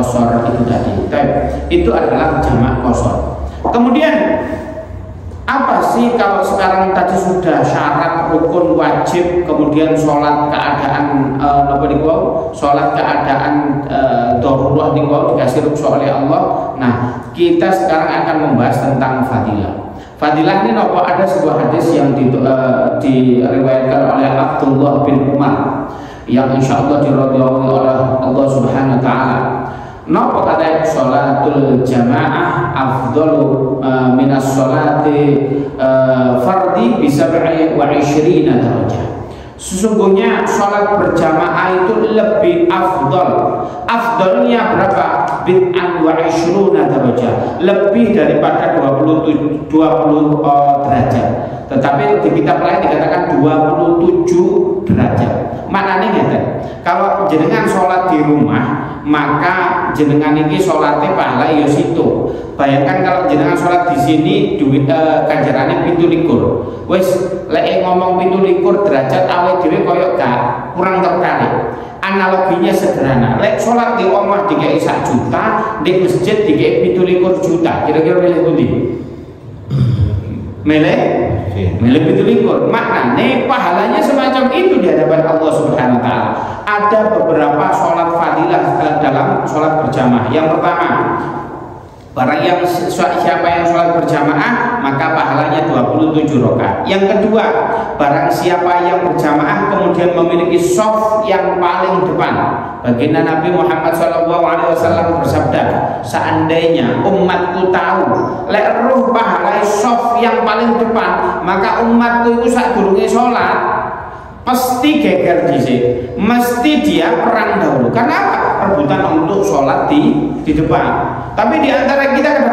qasar itu tadi. Itu adalah jamak qasar. Kemudian apa sih kalau sekarang tadi sudah syarat, rukun, wajib, kemudian sholat keadaan sholat keadaan darurat dikasih ruksa oleh Allah. Nah, kita sekarang akan membahas tentang fadilah. Fadilah ini ada sebuah hadis yang diriwayatkan oleh Abdullah bin Umar yang insya Allah diridhoi oleh Allah Subhanahu Wa Taala. Napa kata sholatul jamaah afdalu minas sholati fardi bisa 27 derajat. Sesungguhnya sholat berjamaah itu lebih afdal. Afdalnya berapa? Bid'an wa 20 derajat. Lebih daripada 20 derajat. Tetapi di kitab lain dikatakan 27 derajat. Maknanya ngeten. Kalau jenengan sholat di rumah, maka jenengan ini sholatnya pahala ya situ. Bayangkan kalau jenengan sholat di sini duit ganjarannya 17. Wes lek ngomong 17 derajat awake dhewe koyo gak kurang tertarik. Analoginya sederhana. Lek sholat di omah dikei 1 juta, di masjid dikei 17 juta. Kira-kira milih pundi? Milih 17. Maknanya pahalanya semacam itu di hadapan Allah Subhanahu Wa Taala. Ada beberapa sholat fadilah dalam sholat berjamaah. Yang pertama, barang yang siapa yang sholat berjamaah maka pahalanya 27 rakaat. Yang kedua, barang siapa yang berjamaah kemudian memiliki shaf yang paling depan. Baginda Nabi Muhammad SAW bersabda, seandainya umatku tahu lek roh pahala shaf yang paling depan, maka umatku itu sadurunge sholat pasti geger dhisik, mesti dia perang dahulu. Karena apa? Rebutan untuk sholat di depan. Tapi di antara kita kan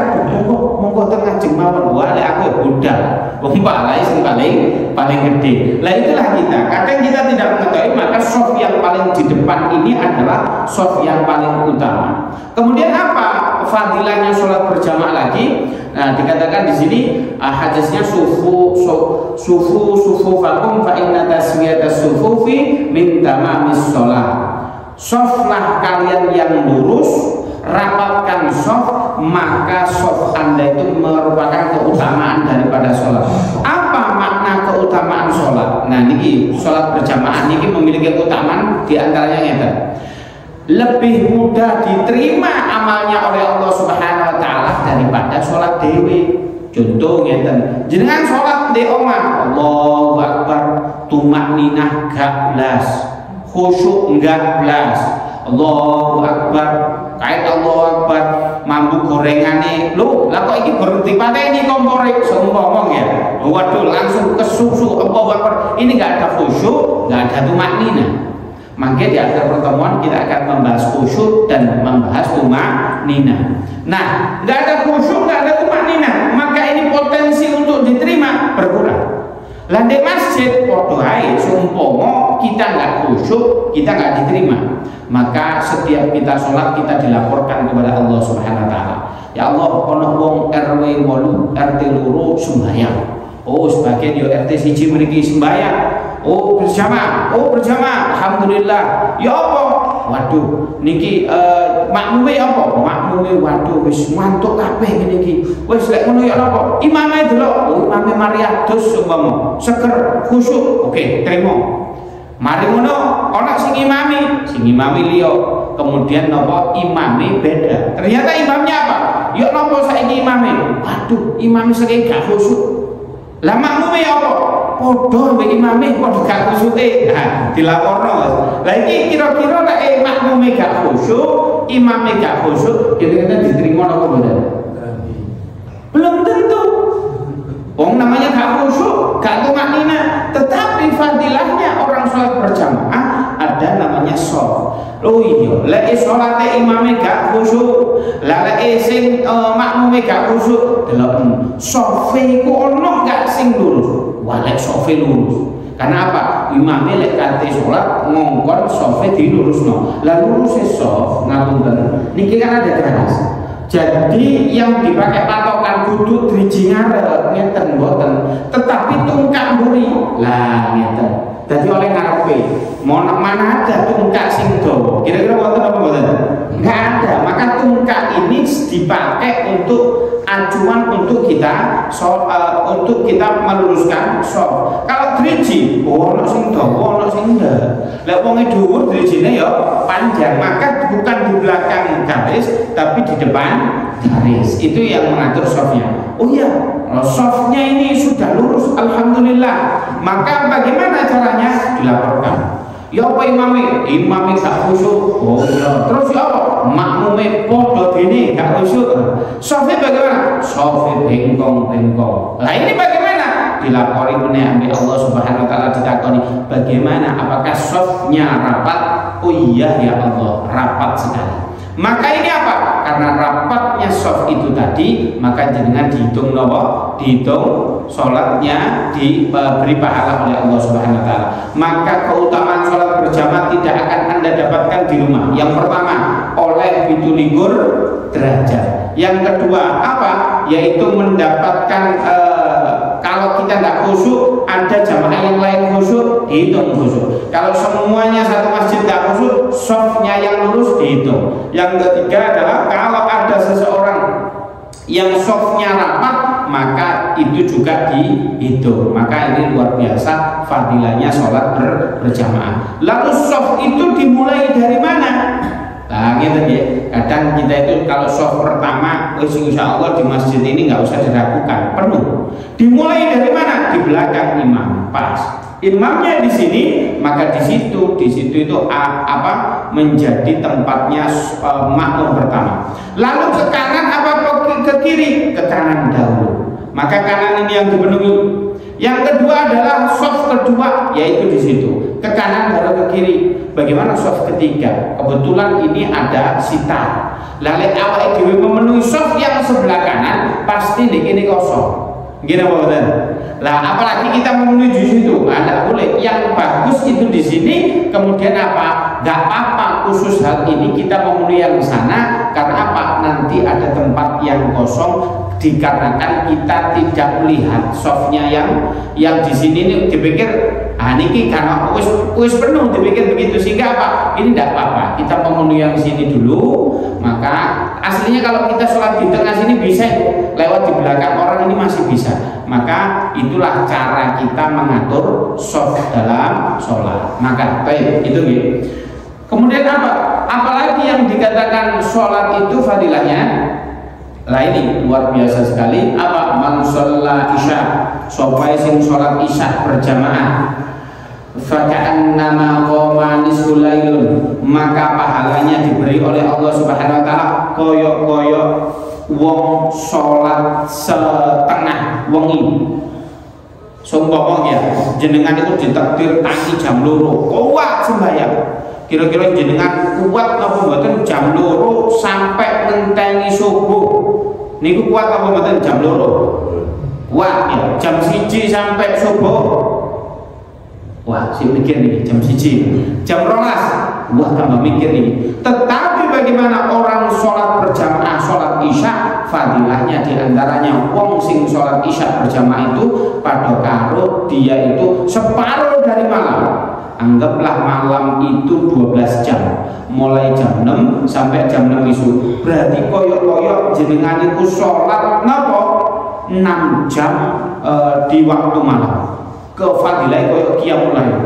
monggo tengah jemawan, wale aku budal, wong pahala sing paling gede. Lah itulah kita. Kadang kita tidak mengetahui, maka shaf yang paling di depan ini adalah shaf yang paling utama. Kemudian apa fadilahnya sholat berjamaah lagi? Nah, dikatakan di sini hadisnya sufu fakum fa inna taswiyatas sufufi min tamamis shalah. Shaflah kalian yang lurus, rapatkan shaf, maka shaf Anda itu merupakan keutamaan daripada sholat. Apa makna keutamaan sholat? Nah, niki sholat berjamaah niki memiliki keutamaan diantaranya ngeten. Lebih mudah diterima amalnya oleh Allah Subhanahu Wa Taala daripada sholat dewi. Contoh ngeten, jenengan sholat di omah, Allahu Akbar, tumakninah gak blas, khusyuk enggak blas, Allahu Akbar, kait Allahu Akbar, mambu gorengane, lu lah kok iki berhenti pateni kompore, ngomong ya, waduh langsung kesusu, Allahu Akbar, ini enggak ada khusyuk, enggak ada tumakninah. Maka di akhir pertemuan kita akan membahas khusyuk dan membahas tumakninah. Nah, nggak ada khusyuk, nggak ada tumakninah, maka ini potensi untuk diterima berkurang. Lah di masjid podo ae seumpama kita nggak khusyuk, kita nggak diterima. Maka setiap kita sholat kita dilaporkan kepada Allah Subhanahu Wa Taala. Ya Allah, ono wong RW 8, RT 2 sembahyang. Oh, sebagian yo RT 1 mriki sembahyang. Oh berjamaah, alhamdulillah. Ya apa? Waduh, niki makmume apa? Makmume waduh wis mantuk kabeh ngene iki. Wis lek ngono ya napa? Imame delok, oh imame mariatus umpama, seger khusyuk. Oke, terima. Mari ngono, ana sing imami liya. Kemudian napa imame beda. Ternyata imamnya apa? Ya napa saiki imame? Waduh, imame saiki gak khusyuk. Lah makmume apa? Podo mbek imame podo gak khusyuke. Nah, dilaporno. Lah iki kira-kira nek makmume gak khusyuk, imame gak khusyuk, kira-kira diterima apa mboten? Belum tentu. Wong namanya gak khusyuk, gak tumakninah, tetapi fadilahnya orang sholat berjamaah ada namanya shaf. Oh iya, lek salate imame gak khusyuk, lah lek sing makmume gak khusyuk, delok shafe iku ono gak sing lurus. Walek shafe lurus. Karena apa? Imame lek kate salat ngongkon shafe dilurusno. Lah luruse shaf ngapunten niki kan ada garis. Jadi yang dipakai patokan kudu driji ngarep ngeten mboten, tetapi tungkak mburi. Lah ngeten. Jadi oleh ngarepe mana ada tungkak sing dawa. Kira-kira wonten apa mboten? Enggak ada. Maka tungkak ini dipakai untuk acuan untuk kita untuk kita meluruskan soft. Kalau driji, ono sing dawa, ono sing ndak. Lah wong dhuwur drijine ya panjang, maka bukan di belakang garis tapi di depan garis. Itu yang mengatur softnya. Oh iya, softnya ini sudah lurus, alhamdulillah. Maka bagaimana caranya? Dilaporkan. Ya apa imami gak khusyuk. Oh iya. Terus ya apa? Makmume podo dene gak khusyuk. Softnya bagaimana? Softnya bengkong. Nah ini bagaimana? Dilapori meneh ambil Allah Subhanahu wa taala, ditakoni bagaimana, apakah softnya rapat? Oh iya ya Allah, rapat sekali. Maka ini apa? Karena rapatnya soft itu tadi, maka jenengan dihitung nopo? Dihitung sholatnya diberi pahala oleh Allah Subhanahu wa taala. Maka keutamaan sholat berjamaah tidak akan Anda dapatkan di rumah. Yang pertama, oleh 17 derajat. Yang kedua apa? Yaitu mendapatkan kalau kita nggak khusyuk, ada jamaah yang lain khusyuk, dihitung khusyuk. Kalau semuanya satu masjid nggak khusyuk, softnya yang lurus dihitung. Yang ketiga adalah kalau ada seseorang yang softnya rapat, maka itu juga dihitung. Maka ini luar biasa fadilahnya sholat berjamaah. Lalu soft itu dimulai dari mana? Nah gitu ya. Kadang kita itu kalau soft pertama, insya Allah di masjid ini nggak usah diragukan, penuh. Dimulai dari mana? Di belakang imam, pas. Imamnya di sini, maka di situ itu apa? Menjadi tempatnya makmum pertama. Lalu ke kanan apa ke kiri? Ke kanan dahulu. Maka kanan ini yang dipenuhi. Yang kedua adalah soft kedua, yaitu di situ. Ke kanan baru ke kiri. Bagaimana soft ketiga? Kebetulan ini ada sitar. Lalu awal dewi memenuhi soft yang sebelah kanan, pasti di ini kosong. Gini apa betul? Lah apalagi kita memenuhi di situ, tidak boleh. Yang bagus itu di sini. Kemudian apa? Gak apa-apa khusus hal ini kita memenuhi yang sana. Karena apa? Nanti ada tempat yang kosong. Dikarenakan kita tidak melihat softnya yang di sini ini dipikir niki karena wis penuh, dipikir begitu, sehingga apa? Ini tidak apa-apa, kita memenuhi yang sini dulu. Maka aslinya kalau kita sholat di tengah sini bisa, lewat di belakang orang ini masih bisa. Maka itulah cara kita mengatur soft dalam sholat. Maka baik itu gitu. Kemudian apa? Apalagi yang dikatakan sholat itu fadilahnya. Lah ini luar biasa sekali. Apa? Man sholla isya, sopai sing sholat isya berjamaah, faka'annama qoma nisful lailun, maka pahalanya diberi oleh Allah Subhanahu wa taala koyok-koyok wong sholat setengah wengi. Sumpah ya, jenengan itu ditakdir tangi jam loro, kuat sembahyang. Kira-kira jenengan kuat apa mboten jam loro sampai ngenteni subuh? Niku kuat apa mboten jam loro? Kuat ya, jam 1 sampai subuh. Wah, si mikir nih jam 1, jam 12. Wah, tambah mikir nih. Tetapi bagaimana orang sholat berjamaah sholat isya, fadilahnya diantaranya wong sing sholat isya berjamaah itu pada karo dia itu separuh dari malam. Anggaplah malam itu 12 jam, mulai jam 6 sampai jam 6 isu. Berarti koyok-koyok jenengan itu sholat napa 6 jam di waktu malam. Kefadilah koyok qiyamul lail.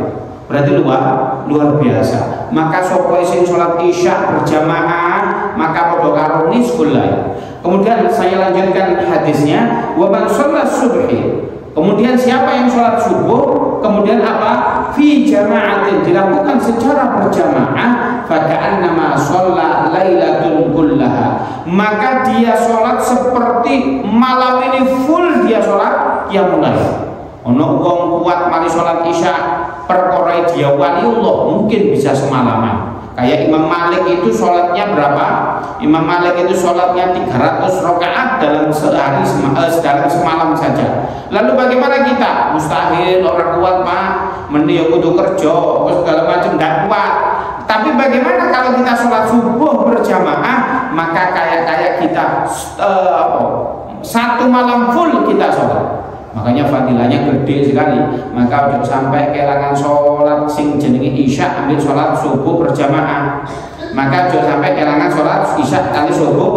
Berarti luar biasa. Maka sapa sing sholat isya berjamaah maka padha karo nisful lail. Kemudian saya lanjutkan hadisnya, wa man sholat subhi. Kemudian siapa yang sholat subuh, kemudian apa? Fi jama'atin, dilakukan secara berjamaah, faka'annama sholla lailatun kullaha, maka dia sholat seperti malam ini full dia sholat qiyamul lail. Ono wong kuat mari sholat isya perkara dia waliullah mungkin bisa semalaman. Kayak Imam Malik itu sholatnya berapa? Imam Malik itu sholatnya 300 rakaat dalam sehari, dalam semalam saja. Lalu bagaimana kita? Mustahil, orang kuat pak, mending kudu kerja, segala macam tidak kuat. Tapi bagaimana kalau kita sholat subuh berjamaah? Maka kayak kita satu malam full kita sholat. Makanya fadilahnya gede sekali. Maka udah sampai kehilangan sholat sing jenenge isya, ambil sholat subuh berjamaah. maka jangan sampai kelangan sholat isya kali subuh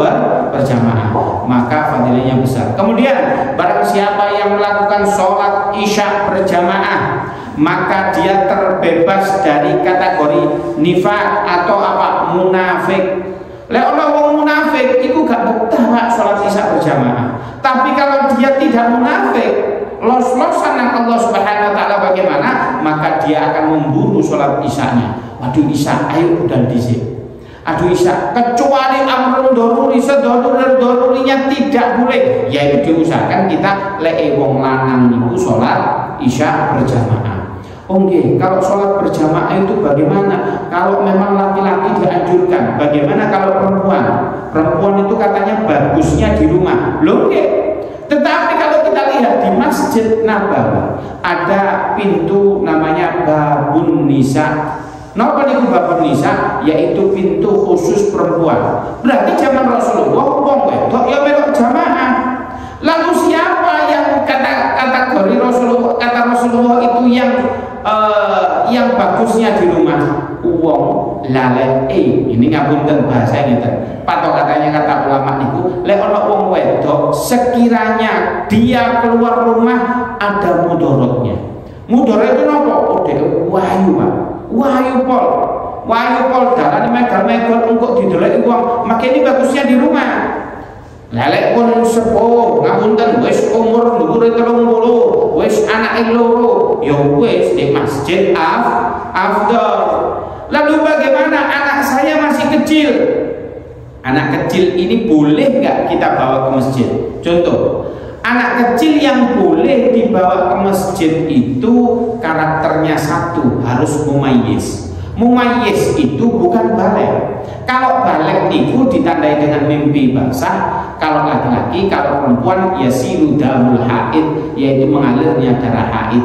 berjamaah, maka fadilahnya besar. Kemudian barang siapa yang melakukan sholat isya berjamaah, maka dia terbebas dari kategori nifaq atau apa, munafik. Lek ana wong munafik iku gak betah Pak salat isya berjamaah. Tapi kalau dia tidak munafik, los-losan nang Allah Subhanahu wa taala bagaimana? Maka dia akan memburu salat isyanya. Waduh isya, ayo udah dhisik. Aduh isya, kecuali amrun daruri, sedorurinya tidak boleh. Yaitu diusahakan kita lek wong lanang niku salat isya berjamaah. Oke, kalau sholat berjamaah itu bagaimana? Kalau memang laki-laki dianjurkan, bagaimana kalau perempuan? Perempuan itu katanya bagusnya di rumah. Loh, oke. Tetapi kalau kita lihat di Masjid Nabawi ada pintu namanya Babun Nisa. Napa niku Babun Nisa? Yaitu pintu khusus perempuan. Berarti zaman Rasulullah wong wedok ya melok jamaah. Lalu siapa yang kategori Rasulullah, kata Rasulullah itu yang bagusnya di rumah? Uang lalai ini ngapunten bahasa ngeten. Patok katanya kata ulama niku, lek ana wong wedok sekiranya dia keluar rumah ada mudorotnya. Mudorot itu napa? Oh dhek wahyu Pak. Wahyu pol dalane megal-megal engko dideleki wong, makene bagusnya di rumah. Lelek pun sepuh, ngapunten wis umur dhuwure 30, wis anake loro, ya wis di masjid afdal. Lalu bagaimana anak saya masih kecil? Anak kecil ini boleh nggak kita bawa ke masjid? Contoh, anak kecil yang boleh dibawa ke masjid itu karakternya satu, harus mumayyiz. Mumayyiz itu bukan balik. Kalau balik itu ditandai dengan mimpi basah. Kalau laki-laki, kalau perempuan yasiru damul haid, yaitu mengalirnya darah haid.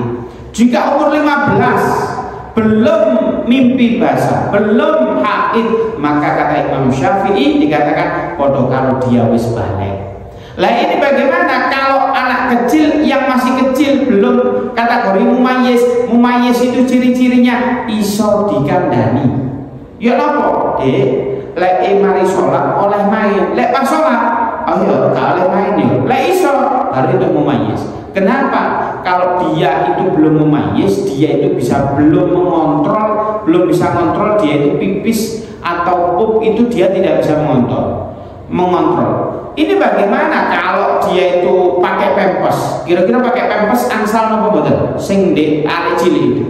Jika umur 15 belum mimpi basah, belum haid, maka kata Imam Syafi'i dikatakan podo kalau dia wis balik. Lah ini bagaimana kalau anak kecil yang masih kecil belum kategori mumayyiz? Mumayyiz itu ciri-cirinya iso dikandani. Ya napa? Lek mari sholat oleh main, lek pas sholat ayo gak oleh main ya. Lek iso hari itu mumayyiz. Kenapa? Kalau dia itu belum mumayyiz, dia itu belum bisa mengontrol dia itu pipis atau pup itu dia tidak bisa mengontrol. Ini bagaimana kalau dia itu pakai pempes? Kira-kira pakai pempes angsal apa betul? Sing de ale cilik itu.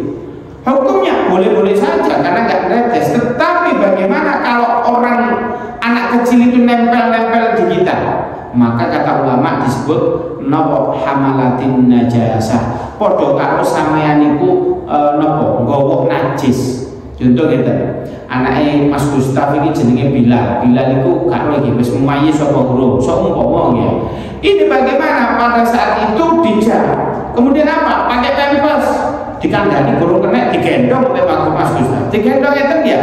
Hukumnya boleh-boleh saja karena nggak netes. Tetapi bagaimana kalau orang anak kecil itu nempel-nempel di kita? Maka kata ulama disebut nopo hamalatin najasah. Podo karo sampeyan niku nopo nggawa najis. Contoh gitu, anaknya Mas Gustaf ini jenenge Bilal. Bilal itu karo iki wis mumayyiz sapa guru. Sok umpama ya. Ini bagaimana pada saat itu dijak. Kemudian apa? Pakai pempes. Dikandani guru kena digendong oleh Mas Gustaf. Digendong itu dia.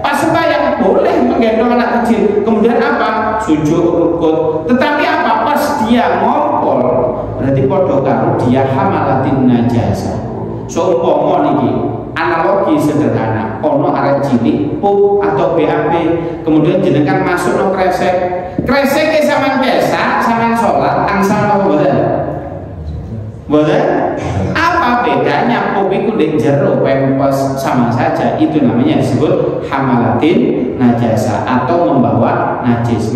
Pas sembahyang boleh menggendong anak kecil. Kemudian apa? Sujud rukuk. Tetapi apa? Pas dia ngompol, berarti podo karo dia hamalatin najasa. So umpama niki analogi sederhana, ono arek cilik pup atau BAB, kemudian jenengan masuk no kresek ke sampean biasa, sampean sholat angsal apa boten? Boten? Apa bedanya pup iku ndek jero pempes? Sama saja, itu namanya disebut hamalatin najasa atau membawa najis.